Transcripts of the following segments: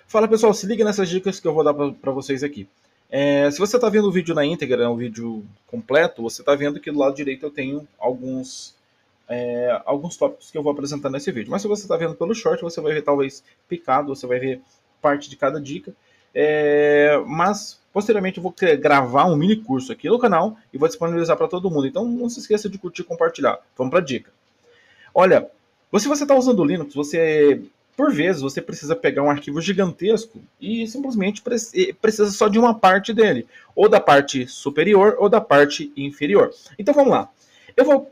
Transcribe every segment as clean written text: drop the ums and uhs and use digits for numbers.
Fala pessoal, se liga nessas dicas que eu vou dar para vocês aqui. Se você está vendo o vídeo na íntegra, um vídeo completo, você está vendo que do lado direito eu tenho alguns tópicos que eu vou apresentar nesse vídeo. Mas se você está vendo pelo short, você vai ver talvez picado, você vai ver parte de cada dica. Mas posteriormente eu vou gravar um mini curso aqui no canal e vou disponibilizar para todo mundo. Então não se esqueça de curtir e compartilhar. Vamos para a dica. Olha, se você está usando o Linux, por vezes você precisa pegar um arquivo gigantesco e simplesmente precisa só de uma parte dele, ou da parte superior ou da parte inferior. Então vamos lá. Eu vou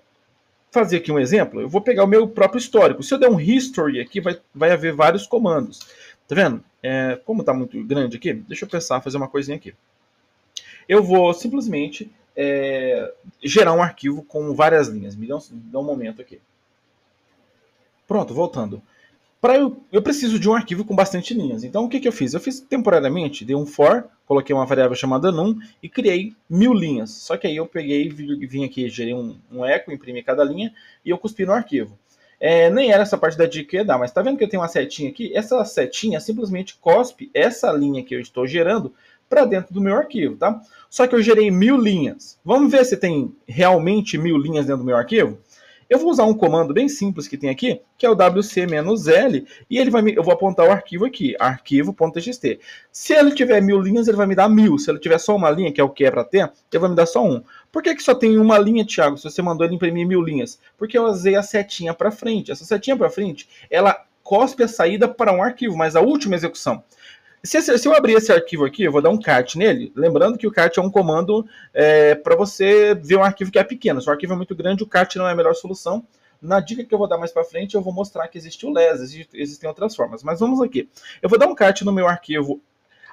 fazer aqui um exemplo. Eu vou pegar o meu próprio histórico. Se eu der um history aqui, vai haver vários comandos. Tá vendo? Como está muito grande aqui, deixa eu pensar, fazer uma coisinha aqui. Eu vou simplesmente gerar um arquivo com várias linhas. Me dá um momento aqui. Pronto, voltando. Eu preciso de um arquivo com bastante linhas. Então, o que eu fiz? Eu fiz temporariamente, dei um for, coloquei uma variável chamada num e criei 1000 linhas. Só que aí eu peguei, vim aqui, gerei um echo, imprimi cada linha e eu cuspi no arquivo. Nem era essa parte da dica que ia dar, mas tá vendo que eu tenho uma setinha aqui? Essa setinha simplesmente cospe essa linha que eu estou gerando para dentro do meu arquivo, tá? Só que eu gerei 1000 linhas. Vamos ver se tem realmente 1000 linhas dentro do meu arquivo? Eu vou usar um comando bem simples que tem aqui, que é o wc-l, e eu vou apontar o arquivo aqui, arquivo.txt. Se ele tiver 1000 linhas, ele vai me dar 1000. Se ele tiver só uma linha, que é o que é para ter, ele vai me dar só 1. Por que só tem uma linha, Thiago, se você mandou ele imprimir 1000 linhas? Porque eu usei a setinha para frente. Essa setinha para frente, ela cospe a saída para um arquivo, mas a última execução. Se eu abrir esse arquivo aqui, eu vou dar um cat nele, lembrando que o cat é um comando para você ver um arquivo que é pequeno. Se o arquivo é muito grande, o cat não é a melhor solução. Na dica que eu vou dar mais para frente, eu vou mostrar que existe o less, existem outras formas. Mas vamos aqui. Eu vou dar um cat no meu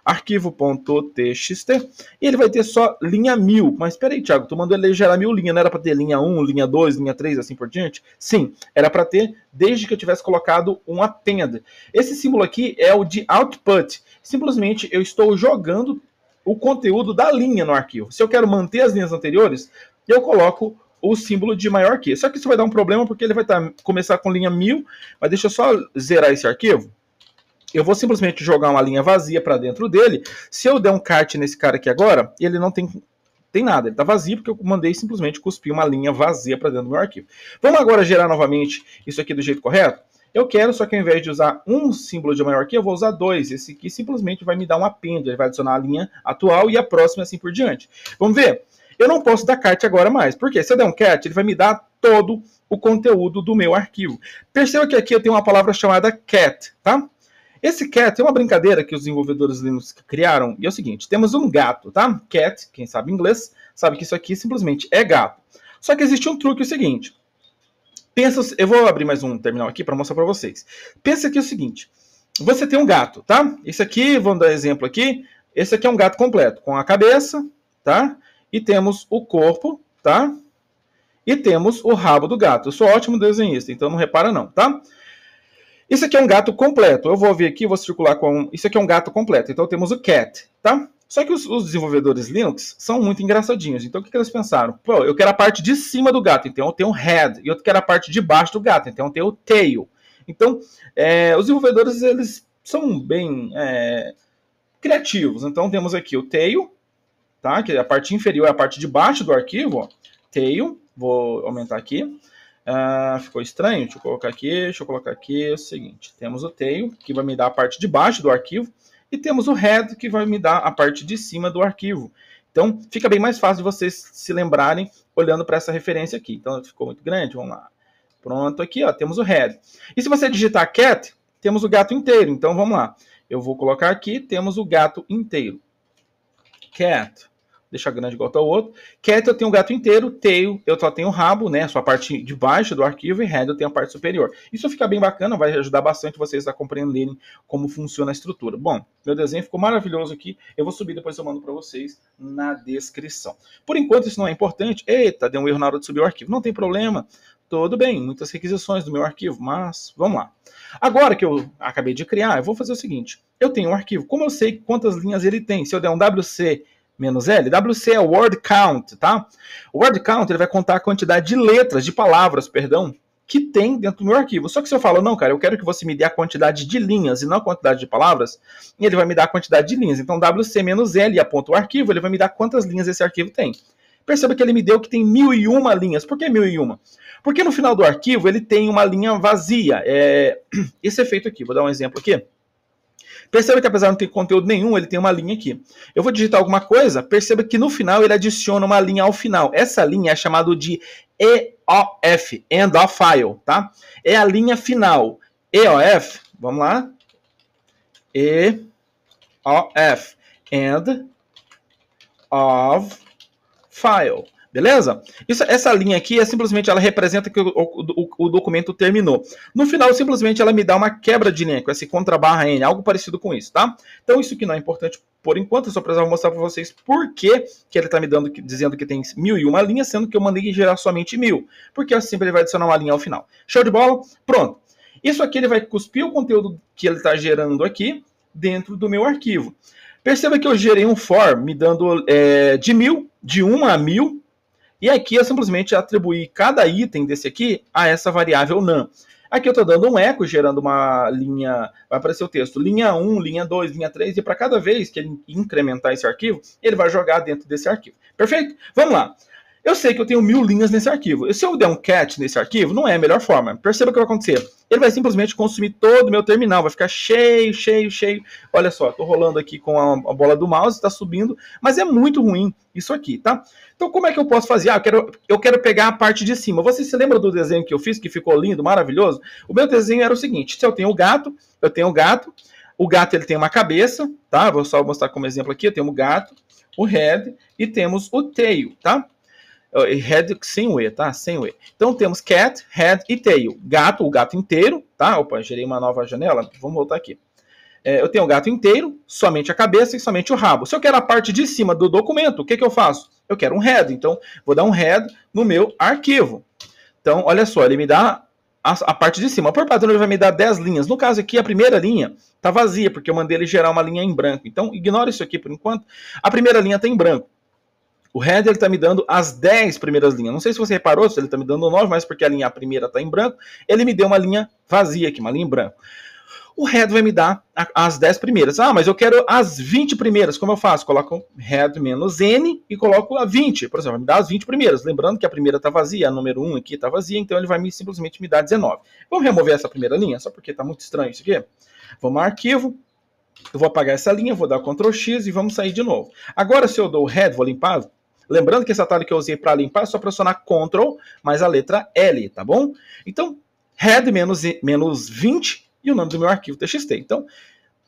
arquivo.txt, e ele vai ter só linha 1000. Mas espera aí, Thiago, tu mandou ele gerar 1000 linhas, não era para ter linha 1, linha 2, linha 3, assim por diante? Sim, era para ter desde que eu tivesse colocado um append. Esse símbolo aqui é o de output. Simplesmente eu estou jogando o conteúdo da linha no arquivo. Se eu quero manter as linhas anteriores, eu coloco o símbolo de maior que. Só que isso vai dar um problema porque ele vai começar com linha 1000, mas deixa eu só zerar esse arquivo. Eu vou simplesmente jogar uma linha vazia para dentro dele. Se eu der um cat nesse cara aqui agora, ele não tem nada, ele está vazio porque eu mandei simplesmente cuspir uma linha vazia para dentro do meu arquivo. Vamos agora gerar novamente isso aqui do jeito correto? Eu quero, só que ao invés de usar um símbolo de maior que, eu vou usar dois. Esse aqui simplesmente vai me dar um append, ele vai adicionar a linha atual e a próxima assim por diante. Vamos ver? Eu não posso dar cat agora mais. Por quê? Se eu der um cat, ele vai me dar todo o conteúdo do meu arquivo. Perceba que aqui eu tenho uma palavra chamada cat, tá? Esse cat é uma brincadeira que os desenvolvedores Linux criaram, e é o seguinte, temos um gato, tá? Cat, quem sabe inglês, sabe que isso aqui simplesmente é gato. Só que existe um truque, o seguinte, eu vou abrir mais um terminal aqui para mostrar para vocês. Pensa que é o seguinte, você tem um gato, tá? Esse aqui, vamos dar exemplo aqui, esse aqui é um gato completo, com a cabeça, tá? E temos o corpo, tá? E temos o rabo do gato. Eu sou ótimo desenhista, então não repara não, tá? Isso aqui é um gato completo. Eu vou vir aqui, vou circular com... Isso aqui é um gato completo. Então temos o cat, tá? Só que os desenvolvedores Linux são muito engraçadinhos. Então o que eles pensaram? Pô, eu quero a parte de cima do gato, então eu tenho o head. E eu quero a parte de baixo do gato, então eu tenho o tail. Então, os desenvolvedores, eles são bem criativos. Então temos aqui o tail, tá? Que a parte inferior é a parte de baixo do arquivo, ó. Tail, vou aumentar aqui. Ficou estranho? Deixa eu colocar aqui, é o seguinte, temos o tail, que vai me dar a parte de baixo do arquivo, e temos o head, que vai me dar a parte de cima do arquivo. Então, fica bem mais fácil de vocês se lembrarem olhando para essa referência aqui. Então, ficou muito grande, vamos lá. Pronto, aqui, ó, temos o head. E se você digitar cat, temos o gato inteiro. Então, vamos lá. Eu vou colocar aqui, temos o gato inteiro. Cat. Deixa grande igual ao outro. Cat eu tenho o gato inteiro, tail eu só tenho o rabo, né? Só a parte de baixo do arquivo, e head eu tenho a parte superior. Isso fica bem bacana, vai ajudar bastante vocês a compreenderem como funciona a estrutura. Bom, meu desenho ficou maravilhoso aqui. Eu vou subir, depois eu mando para vocês na descrição. Por enquanto isso não é importante. Eita, deu um erro na hora de subir o arquivo. Não tem problema. Tudo bem, muitas requisições do meu arquivo, mas vamos lá. Agora que eu acabei de criar, eu vou fazer o seguinte. Eu tenho um arquivo. Como eu sei quantas linhas ele tem? Se eu der um WC -L, WC é word count, tá? O word count ele vai contar a quantidade de letras, de palavras, perdão, que tem dentro do meu arquivo. Só que se eu falo, não, cara, eu quero que você me dê a quantidade de linhas e não a quantidade de palavras, ele vai me dar a quantidade de linhas. Então, WC-L, aponta o arquivo, ele vai me dar quantas linhas esse arquivo tem. Perceba que ele me deu que tem 1001 linhas. Por que 1001? Porque no final do arquivo ele tem uma linha vazia. Esse efeito aqui, vou dar um exemplo aqui. Perceba que apesar de não ter conteúdo nenhum, ele tem uma linha aqui. Eu vou digitar alguma coisa, perceba que no final ele adiciona uma linha ao final. Essa linha é chamada de EOF, End of File, tá? É a linha final. EOF, vamos lá. EOF, End of File. Beleza? Essa linha aqui simplesmente ela representa que o documento terminou. No final, simplesmente ela me dá uma quebra de linha com esse _n, algo parecido com isso, tá? Então isso aqui não é importante por enquanto, eu só precisava mostrar para vocês por que ele está me dizendo que tem 1001 linhas, sendo que eu mandei gerar somente 1000. Porque assim ele vai adicionar uma linha ao final. Show de bola? Pronto. Isso aqui ele vai cuspir o conteúdo que ele está gerando aqui dentro do meu arquivo. Perceba que eu gerei um for me dando de 1000, de 1 a 1000, e aqui eu simplesmente atribuí cada item desse aqui a essa variável num. Aqui eu estou dando um eco, gerando uma linha, vai aparecer o texto, linha 1, linha 2, linha 3, e para cada vez que ele incrementar esse arquivo, ele vai jogar dentro desse arquivo. Perfeito? Vamos lá. Eu sei que eu tenho 1000 linhas nesse arquivo. E se eu der um cat nesse arquivo, não é a melhor forma. Perceba o que vai acontecer. Ele vai simplesmente consumir todo o meu terminal. Vai ficar cheio, cheio, cheio. Olha só, estou rolando aqui com a bola do mouse, está subindo. Mas é muito ruim isso aqui, tá? Então como é que eu posso fazer? Eu quero pegar a parte de cima. Você se lembra do desenho que eu fiz, que ficou lindo, maravilhoso? O meu desenho era o seguinte. Se eu tenho o gato, O gato ele tem uma cabeça, tá? Vou só mostrar como exemplo aqui. Eu tenho o gato, o head e temos o tail, tá? Head sem o E, tá? Sem o E. Então temos cat, head e tail. Gato, o gato inteiro, tá? Opa, gerei uma nova janela. Vamos voltar aqui. Eu tenho o gato inteiro, somente a cabeça e somente o rabo. Se eu quero a parte de cima do documento, o que eu faço? Eu quero um head. Então, vou dar um head no meu arquivo. Então, olha só, ele me dá a parte de cima. Por padrão, ele vai me dar 10 linhas. No caso aqui, a primeira linha está vazia, porque eu mandei ele gerar uma linha em branco. Então, ignora isso aqui por enquanto. A primeira linha está em branco. O header está me dando as 10 primeiras linhas. Não sei se você reparou, se ele está me dando 9, mas porque a primeira está em branco, ele me deu uma linha vazia aqui, uma linha em branco. O head vai me dar as 10 primeiras. Ah, mas eu quero as 20 primeiras. Como eu faço? Coloco head menos n e coloco a 20. Por exemplo, vai me dar as 20 primeiras. Lembrando que a primeira está vazia, a número 1 aqui está vazia, então ele vai simplesmente me dar 19. Vamos remover essa primeira linha, só porque está muito estranho isso aqui. Vamos ao arquivo. Eu vou apagar essa linha, vou dar Ctrl X e vamos sair de novo. Agora, se eu dou o head, vou limpar. Lembrando que esse atalho que eu usei para limpar é só pressionar Ctrl mais a letra L, tá bom? Então, head menos 20 e o nome do meu arquivo txt. Então,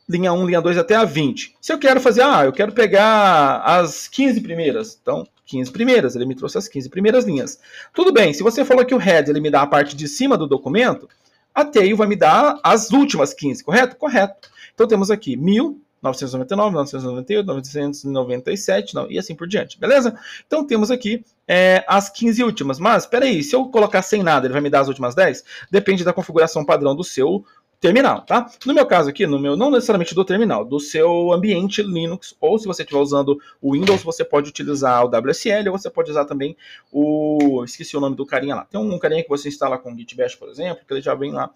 linha 1, linha 2 até a 20. Se eu quero fazer, eu quero pegar as 15 primeiras. Então, 15 primeiras, ele me trouxe as 15 primeiras linhas. Tudo bem, se você falou que o head ele me dá a parte de cima do documento, a tail vai me dar as últimas 15, correto? Correto. Então, temos aqui 1000, 999, 998, 997, e assim por diante, beleza? Então temos aqui as 15 últimas, mas espera aí, se eu colocar sem nada, ele vai me dar as últimas 10? Depende da configuração padrão do seu terminal, tá? No meu caso aqui, não necessariamente do terminal, do seu ambiente Linux, ou se você estiver usando o Windows, você pode utilizar o WSL, ou você pode usar também esqueci o nome do carinha lá. Tem um carinha que você instala com o Git Bash, por exemplo, que ele já vem lá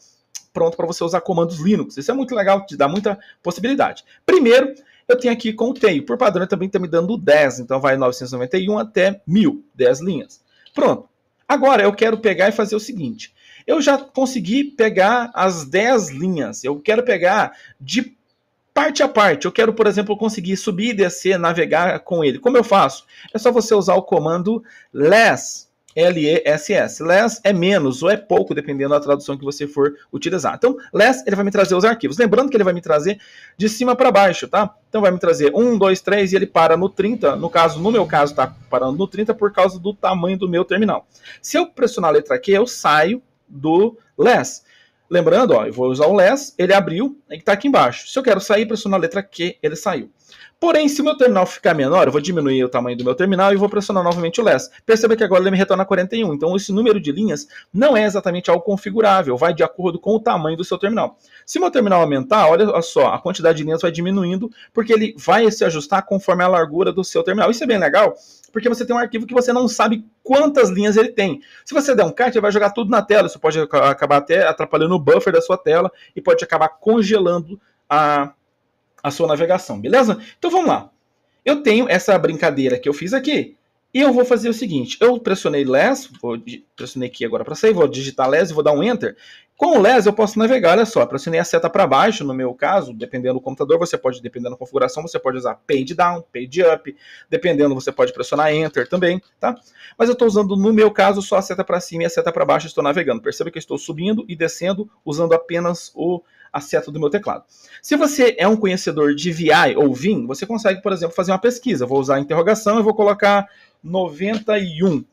pronto para você usar comandos Linux. Isso é muito legal, te dá muita possibilidade. Primeiro, eu tenho aqui com o tail. Por padrão, também está me dando 10. Então, vai 991 até 1000. 10 linhas. Pronto. Agora, eu quero pegar e fazer o seguinte. Eu já consegui pegar as 10 linhas. Eu quero pegar de parte a parte. Eu quero, por exemplo, conseguir subir e descer, navegar com ele. Como eu faço? É só você usar o comando less. L-E-S-S. Less é menos ou é pouco, dependendo da tradução que você for utilizar. Então, less, ele vai me trazer os arquivos. Lembrando que ele vai me trazer de cima para baixo, tá? Então, vai me trazer 1, 2, 3 e ele para no 30. No meu caso, está parando no 30 por causa do tamanho do meu terminal. Se eu pressionar a letra Q, eu saio do less. Lembrando, eu vou usar o less, ele abriu, e está aqui embaixo. Se eu quero sair, pressionar a letra Q, ele saiu. Porém, se o meu terminal ficar menor, eu vou diminuir o tamanho do meu terminal e vou pressionar novamente o less. Perceba que agora ele me retorna 41. Então, esse número de linhas não é exatamente algo configurável, vai de acordo com o tamanho do seu terminal. Se o meu terminal aumentar, olha só, a quantidade de linhas vai diminuindo, porque ele vai se ajustar conforme a largura do seu terminal. Isso é bem legal, porque você tem um arquivo que você não sabe quantas linhas ele tem. Se você der um cat, ele vai jogar tudo na tela. Isso pode acabar até atrapalhando o buffer da sua tela e pode acabar congelando a sua navegação, beleza? Então vamos lá. Eu tenho essa brincadeira que eu fiz aqui e eu vou fazer o seguinte. Eu pressionei less, pressionei aqui agora para sair, vou digitar less e vou dar um enter. Com o less eu posso navegar, olha só, pressionei a seta para baixo, no meu caso, dependendo do computador, você pode, dependendo da configuração, você pode usar page down, page up, dependendo você pode pressionar enter também, tá? Mas eu estou usando, no meu caso, só a seta para cima e a seta para baixo, estou navegando. Perceba que eu estou subindo e descendo usando apenas a seta do meu teclado. Se você é um conhecedor de VI ou Vim, você consegue, por exemplo, fazer uma pesquisa. Vou usar a interrogação e vou colocar 91.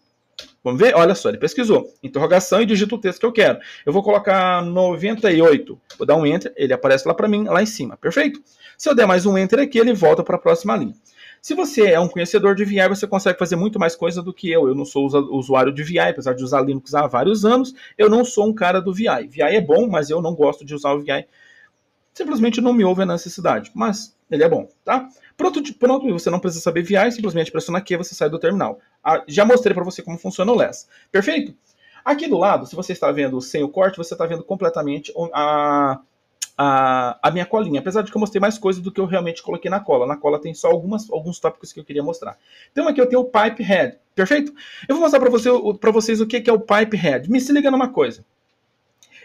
Vamos ver? Olha só, ele pesquisou. Interrogação e digita o texto que eu quero. Eu vou colocar 98. Vou dar um enter, ele aparece lá para mim, lá em cima. Perfeito? Se eu der mais um enter aqui, ele volta para a próxima linha. Se você é um conhecedor de VI, você consegue fazer muito mais coisa do que eu. Eu não sou usuário de VI, apesar de usar Linux há vários anos, eu não sou um cara do VI. VI é bom, mas eu não gosto de usar o VI. Simplesmente não me houve a necessidade, mas ele é bom, tá? Pronto, você não precisa saber VI, simplesmente pressiona Q e você sai do terminal. Já mostrei para você como funciona o less. Perfeito? Aqui do lado, se você está vendo sem o corte, você está vendo completamente a minha colinha, apesar de que eu mostrei mais coisas do que eu realmente coloquei na cola. Na cola tem só alguns tópicos que eu queria mostrar. Então aqui eu tenho o pipe head, perfeito? Eu vou mostrar para vocês o que é o pipe head. Me se liga numa coisa.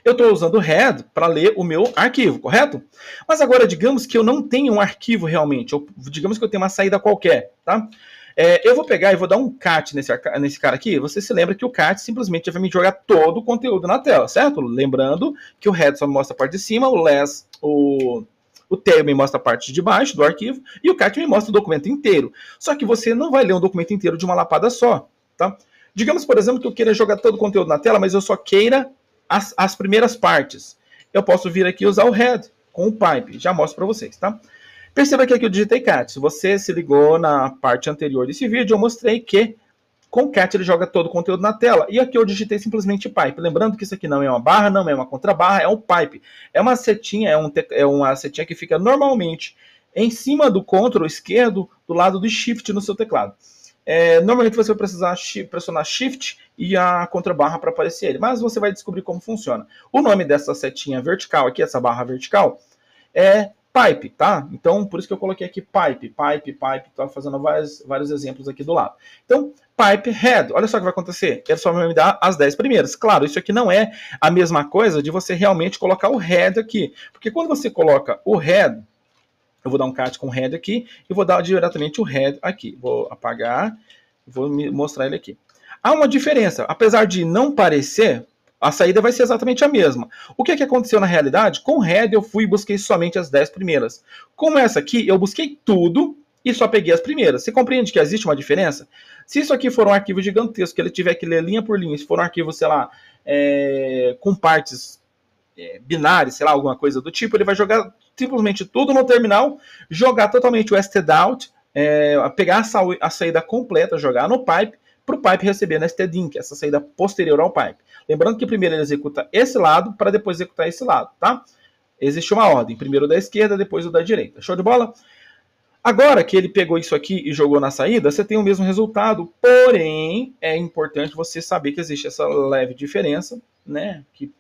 Eu estou usando o head para ler o meu arquivo, correto? Mas agora, digamos que eu não tenho um arquivo realmente, digamos que eu tenho uma saída qualquer, tá? Eu vou pegar e vou dar um cat nesse cara aqui. Você se lembra que o cat simplesmente vai me jogar todo o conteúdo na tela, certo? Lembrando que o head só me mostra a parte de cima, o less, o tail me mostra a parte de baixo do arquivo e o cat me mostra o documento inteiro. Só que você não vai ler um documento inteiro de uma lapada só, tá? Digamos, por exemplo, que eu queira jogar todo o conteúdo na tela, mas eu só queira as primeiras partes. Eu posso vir aqui e usar o head com o pipe. Já mostro para vocês, tá? Perceba que aqui eu digitei cat. Se você se ligou na parte anterior desse vídeo, eu mostrei que com o cat ele joga todo o conteúdo na tela. E aqui eu digitei simplesmente pipe. Lembrando que isso aqui não é uma barra, não é uma contrabarra, é um pipe. É uma setinha, é uma setinha que fica normalmente em cima do control esquerdo, do lado do shift no seu teclado. Normalmente você vai precisar pressionar shift e a contrabarra para aparecer ele. Mas você vai descobrir como funciona. O nome dessa setinha vertical aqui, essa barra vertical, é pipe, tá? Então, por isso que eu coloquei aqui pipe. Tô fazendo vários exemplos aqui do lado. Então, pipe head. Olha só o que vai acontecer. Ele só vai me dar as 10 primeiras. Claro, isso aqui não é a mesma coisa de você realmente colocar o head aqui. Porque quando você coloca o head, eu vou dar um cat com o head aqui e vou dar diretamente o head aqui. Vou apagar, vou mostrar ele aqui. Há uma diferença. Apesar de não parecer, a saída vai ser exatamente a mesma. O que aconteceu na realidade? Com o head eu fui e busquei somente as 10 primeiras. Com essa aqui, eu busquei tudo e só peguei as primeiras. Você compreende que existe uma diferença? Se isso aqui for um arquivo gigantesco, que ele tiver que ler linha por linha, se for um arquivo, sei lá, com partes binárias, sei lá, alguma coisa do tipo, ele vai jogar simplesmente tudo no terminal, jogar totalmente o stdout, pegar a saída completa, jogar no pipe, para o pipe receber na stdin, essa saída posterior ao pipe. Lembrando que primeiro ele executa esse lado, para depois executar esse lado, tá? Existe uma ordem, primeiro o da esquerda, depois o da direita. Show de bola? Agora que ele pegou isso aqui e jogou na saída, você tem o mesmo resultado, porém é importante você saber que existe essa leve diferença, né? Que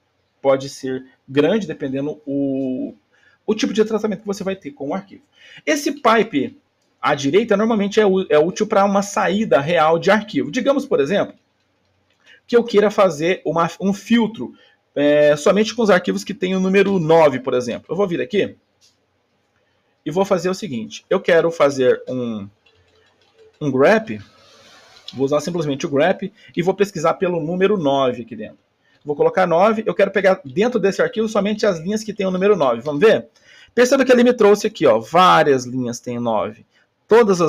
pode ser grande, dependendo o tipo de tratamento que você vai ter com o arquivo. Esse pipe à direita normalmente é útil para uma saída real de arquivo. Digamos, por exemplo, que eu queira fazer um filtro somente com os arquivos que tem o número 9, por exemplo. Eu vou vir aqui e vou fazer o seguinte. Eu quero fazer um grep, vou usar simplesmente o grep e vou pesquisar pelo número 9 aqui dentro. Vou colocar 9, eu quero pegar dentro desse arquivo somente as linhas que tem o número 9. Vamos ver? Perceba que ele me trouxe aqui, ó, várias linhas tem 9. Todas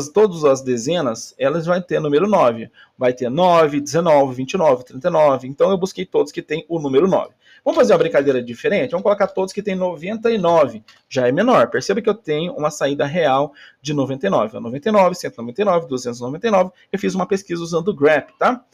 as dezenas, elas vão ter número 9. Vai ter 9, 19, 29, 39. Então eu busquei todos que tem o número 9. Vamos fazer uma brincadeira diferente? Vamos colocar todos que tem 99. Já é menor. Perceba que eu tenho uma saída real de 99. 99, 199, 299. Eu fiz uma pesquisa usando o grep, tá?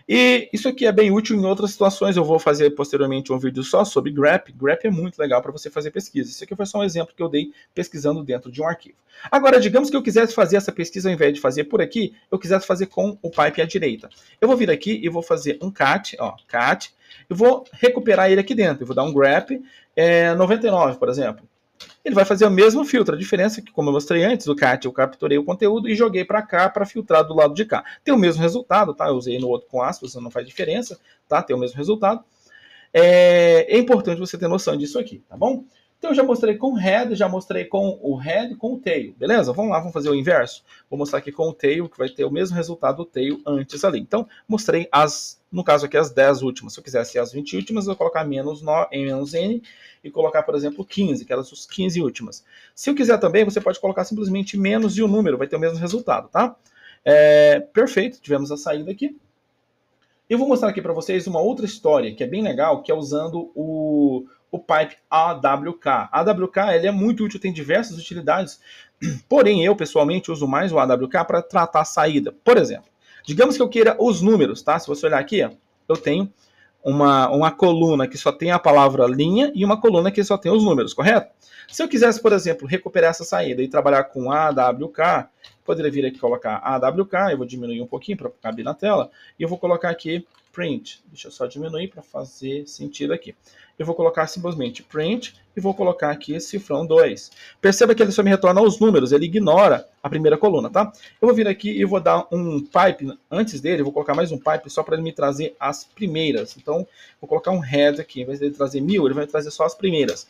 E isso aqui é bem útil em outras situações. Eu vou fazer posteriormente um vídeo só sobre grep. Grep é muito legal para você fazer pesquisa. Isso aqui foi só um exemplo que eu dei pesquisando dentro de um arquivo. Agora, digamos que eu quisesse fazer essa pesquisa, ao invés de fazer por aqui, eu quisesse fazer com o pipe à direita. Eu vou vir aqui e vou fazer um cat, ó, cat, e vou recuperar ele aqui dentro. Eu vou dar um grep 99, por exemplo. Ele vai fazer o mesmo filtro. A diferença é que, como eu mostrei antes, o cat eu capturei o conteúdo e joguei para cá para filtrar do lado de cá. Tem o mesmo resultado, tá? Eu usei no outro com aspas, não faz diferença, tá? Tem o mesmo resultado. É importante você ter noção disso aqui, tá bom? Então eu já mostrei com o head, já mostrei com o head e com o tail, beleza? Vamos lá, vamos fazer o inverso. Vou mostrar aqui com o tail, que vai ter o mesmo resultado do tail antes ali. Então, mostrei no caso aqui, as 10 últimas. Se eu quisesse as 20 últimas, eu vou colocar menos n e colocar, por exemplo, 15, que eram as 15 últimas. Se eu quiser também, você pode colocar simplesmente menos e o número, vai ter o mesmo resultado, tá? Perfeito, tivemos a saída aqui. Eu vou mostrar aqui para vocês uma outra história que é bem legal, que é usando o pipe AWK. AWK ele é muito útil, tem diversas utilidades, porém eu pessoalmente uso mais o AWK para tratar a saída. Por exemplo, digamos que eu queira os números, tá? Se você olhar aqui, ó, eu tenho uma coluna que só tem a palavra linha e uma coluna que só tem os números, correto? Se eu quisesse, por exemplo, recuperar essa saída e trabalhar com AWK, poderia vir aqui e colocar AWK, eu vou diminuir um pouquinho para caber na tela, e eu vou colocar aqui print. Deixa eu só diminuir para fazer sentido aqui. Eu vou colocar simplesmente print e vou colocar aqui cifrão 2. Perceba que ele só me retorna os números, ele ignora a primeira coluna, tá? Eu vou vir aqui e vou dar um pipe antes dele, vou colocar mais um pipe só para ele me trazer as primeiras. Então, vou colocar um head aqui, em vez de ele trazer 1000, ele vai trazer só as primeiras.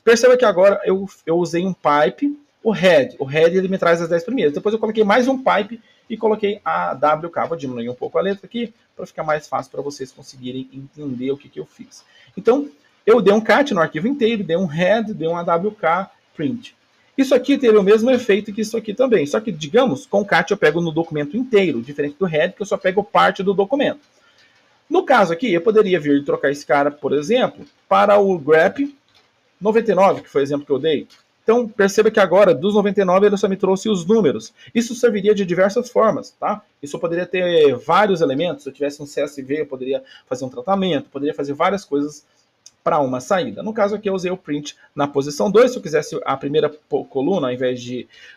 Perceba que agora eu usei um pipe, o head ele me traz as 10 primeiras. Depois eu coloquei mais um pipe e coloquei a AWK. Vou diminuir um pouco a letra aqui para ficar mais fácil para vocês conseguirem entender o que eu fiz. Então, eu dei um cat no arquivo inteiro, dei um head, dei um AWK print. Isso aqui teve o mesmo efeito que isso aqui também. Só que, digamos, com o cat eu pego no documento inteiro, diferente do head, que eu só pego parte do documento. No caso aqui, eu poderia vir trocar esse cara, por exemplo, para o grep 99, que foi o exemplo que eu dei. Então, perceba que agora, dos 99, ele só me trouxe os números. Isso serviria de diversas formas, tá? Isso poderia ter vários elementos. Se eu tivesse um CSV, eu poderia fazer um tratamento, poderia fazer várias coisas para uma saída. No caso aqui, eu usei o print na posição 2. Se eu quisesse a primeira coluna, ao invés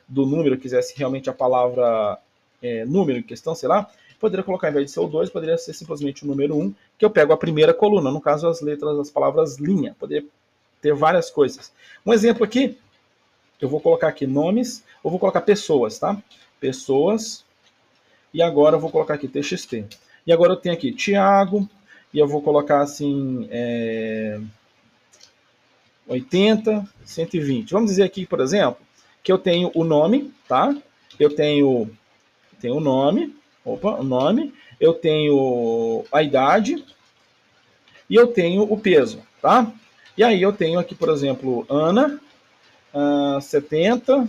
do número, eu quisesse realmente a palavra número em questão, sei lá, poderia colocar, ao invés de ser o 2, poderia ser simplesmente o número 1, que eu pego a primeira coluna. No caso, as letras, as palavras linha. Poderia ter várias coisas. Um exemplo aqui, eu vou colocar aqui nomes, ou vou colocar pessoas, tá? Pessoas, e agora eu vou colocar aqui TXT. E agora eu tenho aqui Thiago, e eu vou colocar assim, 80, 120. Vamos dizer aqui, por exemplo, que eu tenho o nome, tá? Eu tenho o nome, o nome, eu tenho a idade, e eu tenho o peso, tá? E aí eu tenho aqui, por exemplo, Ana, 70,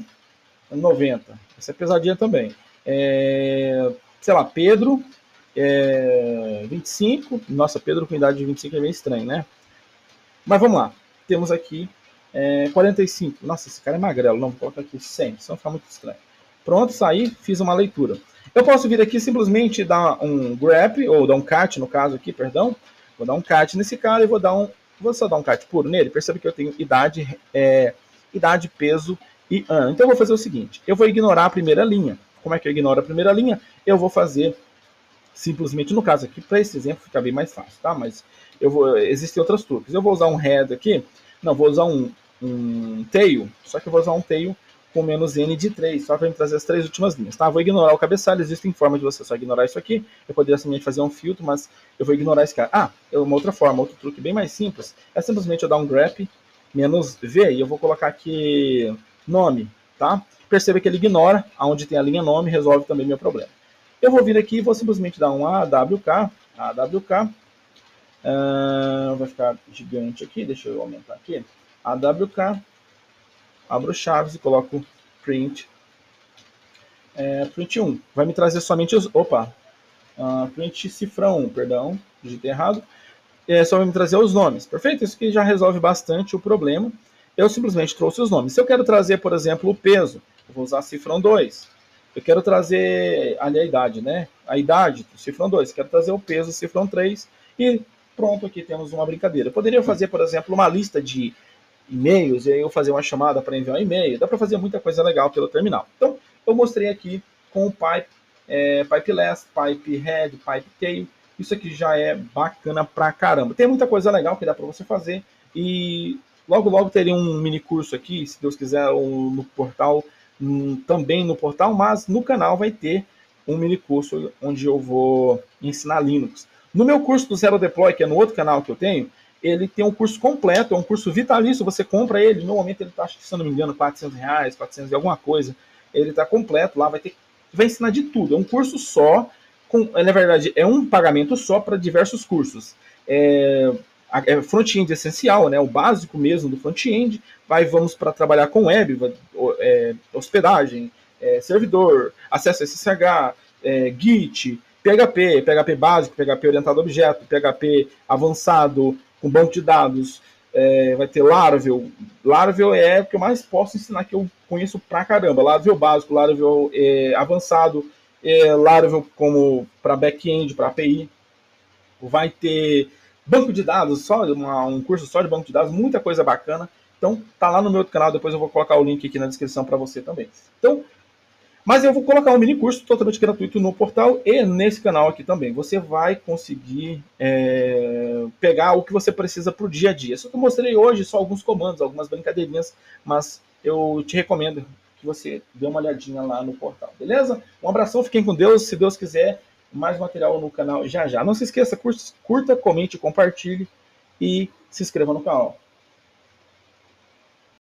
90. Essa é pesadinha também. Sei lá, Pedro, 25. Nossa, Pedro com idade de 25 é meio estranho, né? Mas vamos lá. Temos aqui 45. Nossa, esse cara é magrelo. Não, vou colocar aqui 100, senão fica muito estranho. Pronto, saí, fiz uma leitura. Eu posso vir aqui simplesmente dar um grep, ou dar um cat, no caso aqui, perdão. Vou dar um cat nesse cara e vou só dar um cat puro nele. Perceba que eu tenho idade, peso e ano. Então eu vou fazer o seguinte, eu vou ignorar a primeira linha. Como é que eu ignoro a primeira linha? Eu vou fazer simplesmente, no caso aqui, para esse exemplo ficar bem mais fácil, tá? Mas existem outros truques. Eu vou usar um head aqui, não, vou usar um tail, só que eu vou usar um tail com menos n de 3, só para me trazer as 3 últimas linhas, tá? Vou ignorar o cabeçalho, existem formas de você só ignorar isso aqui, eu poderia simplesmente fazer um filtro, mas eu vou ignorar esse cara. Uma outra forma, outro truque bem mais simples, é simplesmente eu dar um grep menos v, e eu vou colocar aqui nome, tá? Perceba que ele ignora, onde tem a linha nome, resolve também meu problema. Eu vou vir aqui e vou simplesmente dar um AWK, vai ficar gigante aqui, deixa eu aumentar aqui, AWK, abro chaves e coloco print, print 1, vai me trazer somente print cifrão 1, perdão, digitei errado. só vai me trazer os nomes, perfeito? Isso que já resolve bastante o problema. Eu simplesmente trouxe os nomes. Se eu quero trazer, por exemplo, o peso, eu vou usar cifrão 2. Eu quero trazer ali a idade, né? A idade, cifrão 2. Quero trazer o peso, cifrão 3. E pronto, aqui temos uma brincadeira. Eu poderia fazer, por exemplo, uma lista de e-mails, e aí eu fazer uma chamada para enviar um e-mail. Dá para fazer muita coisa legal pelo terminal. Então, eu mostrei aqui com o pipe, pipe last, pipe head, pipe tail. Isso aqui já é bacana pra caramba. Tem muita coisa legal que dá para você fazer e logo logo teria um mini curso aqui, se Deus quiser, no portal, também no portal, mas no canal vai ter um mini curso onde eu vou ensinar Linux. No meu curso do Zero Deploy, que é no outro canal que eu tenho, ele tem um curso completo, é um curso vitalício, você compra ele, normalmente ele está, se eu não me engano, R$400, 400 e alguma coisa, ele está completo lá, vai ensinar de tudo, é um curso só, na verdade, é um pagamento só para diversos cursos. Front-end essencial, né, o básico mesmo do front-end, vamos para trabalhar com web, hospedagem, servidor, acesso a SSH, Git, PHP básico, PHP orientado a objeto, PHP avançado, com banco de dados, vai ter Laravel. Laravel é o que eu mais posso ensinar, que eu conheço pra caramba. Laravel básico, Laravel avançado, Laravel como para back-end, para API. Vai ter banco de dados, só um curso só de banco de dados, muita coisa bacana. Então, tá lá no meu outro canal, depois eu vou colocar o link aqui na descrição para você também. Então, mas eu vou colocar um mini curso totalmente gratuito no portal e nesse canal aqui também. Você vai conseguir pegar o que você precisa para o dia a dia. Só que eu mostrei hoje só alguns comandos, algumas brincadeirinhas, mas eu te recomendo que você dê uma olhadinha lá no portal, beleza? Um abração, fiquem com Deus. Se Deus quiser, mais material no canal já já. Não se esqueça, curta, comente, compartilhe e se inscreva no canal.